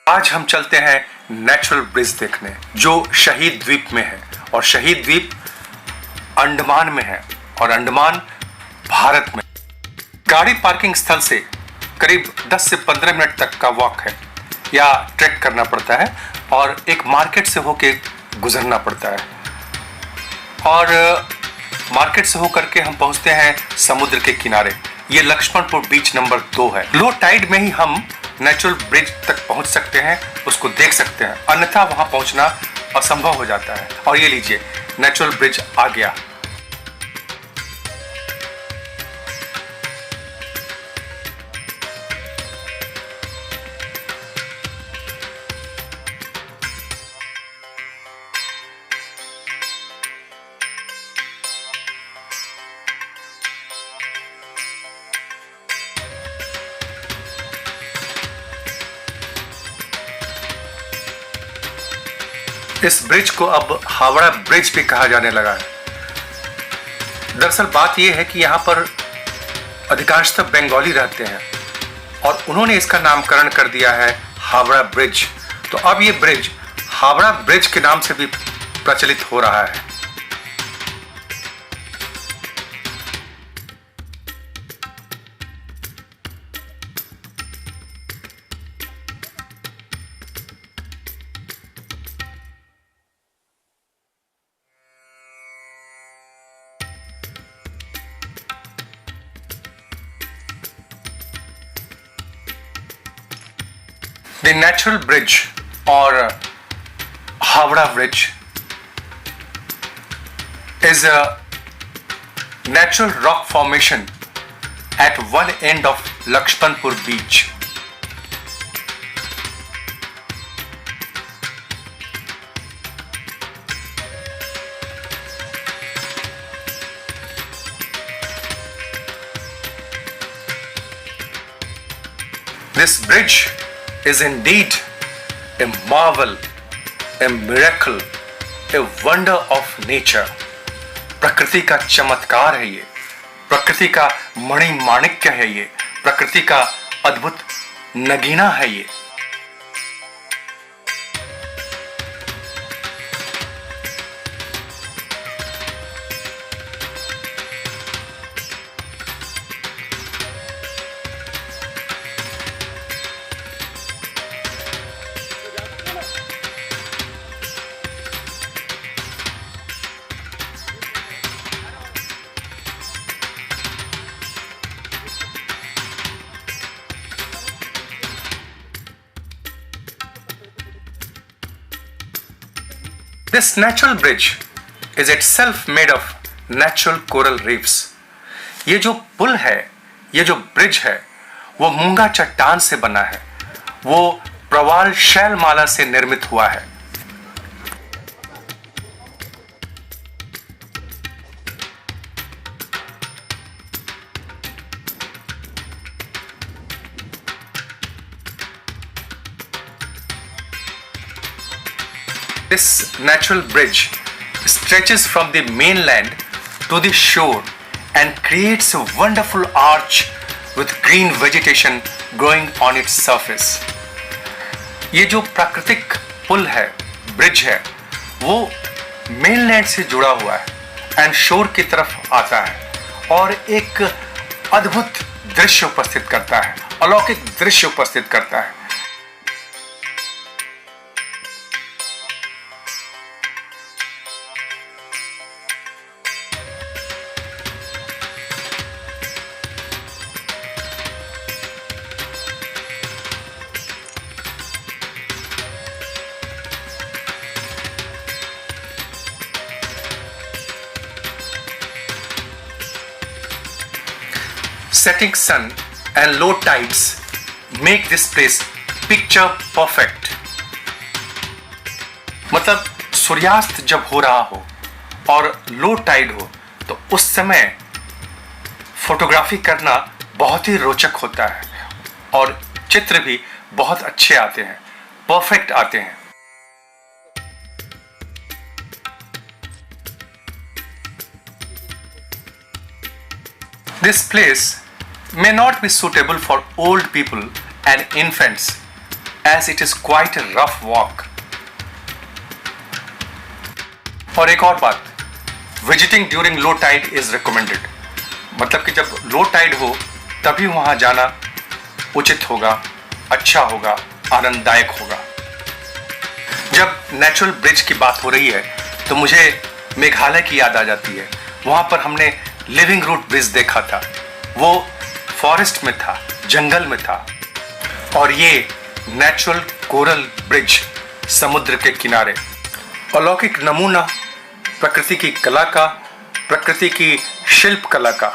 आज हम चलते हैं नेचुरल ब्रिज देखने जो शहीद द्वीप में है और शहीद द्वीप अंडमान में है और अंडमान भारत में। गाड़ी पार्किंग स्थल से करीब 10 से 15 मिनट तक का वॉक है या ट्रैक करना पड़ता है और एक मार्केट से होके गुजरना पड़ता है और मार्केट से होकर के हम पहुंचते हैं समुद्र के किनारे। ये लक्ष्मणपुर बीच नंबर 2 है। लो टाइड में ही हम नेचुरल ब्रिज तक पहुंच सकते हैं, उसको देख सकते हैं, अन्यथा वहां पहुंचना असंभव हो जाता है। और ये लीजिए नेचुरल ब्रिज आ गया। इस ब्रिज को अब हावड़ा ब्रिज भी कहा जाने लगा है। दरअसल बात यह है कि यहाँ पर अधिकांशतः बंगाली रहते हैं और उन्होंने इसका नामकरण कर दिया है हावड़ा ब्रिज। तो अब ये ब्रिज हावड़ा ब्रिज के नाम से भी प्रचलित हो रहा है। The natural bridge or Howrah Bridge is a natural rock formation at one end of Lakshmanpur beach. This bridge is indeed a marvel, a miracle, a wonder of nature. प्रकृति का चमत्कार है ये, प्रकृति का मणिमाणिक्य है ये, प्रकृति का अद्भुत नगीना है ये। This natural bridge is itself made of natural coral reefs. ये जो पुल है, ये जो ब्रिज है, वो मूंगा चट्टान से बना है, वो प्रवाल शैलमाला से निर्मित हुआ है। This natural bridge stretches from the mainland to the shore and creates a wonderful arch with green vegetation growing on its surface. ये जो प्राकृतिक पुल है, ब्रिज है, वो मेनलैंड से जुड़ा हुआ है एंड शोर की तरफ आता है और एक अद्भुत दृश्य उपस्थित करता है, अलौकिक दृश्य उपस्थित करता है। Setting sun and low tides make this place picture perfect. मतलब सूर्यास्त जब हो रहा हो और लो टाइड हो तो उस समय फोटोग्राफी करना बहुत ही रोचक होता है और चित्र भी बहुत अच्छे आते हैं, परफेक्ट आते हैं। This place may not be suitable for old people and infants as it is quite a rough walk. और एक और बात, visiting during low tide is recommended, मतलब कि जब लो टाइड हो तभी वहां जाना उचित होगा, अच्छा होगा, आनंददायक होगा। जब नेचुरल ब्रिज की बात हो रही है तो मुझे मेघालय की याद आ जाती है। वहां पर हमने लिविंग रूट ब्रिज देखा था, वो फॉरेस्ट में था, जंगल में था, और ये नेचुरल कोरल ब्रिज समुद्र के किनारे, अलौकिक नमूना प्रकृति की कला का, प्रकृति की शिल्प कला का।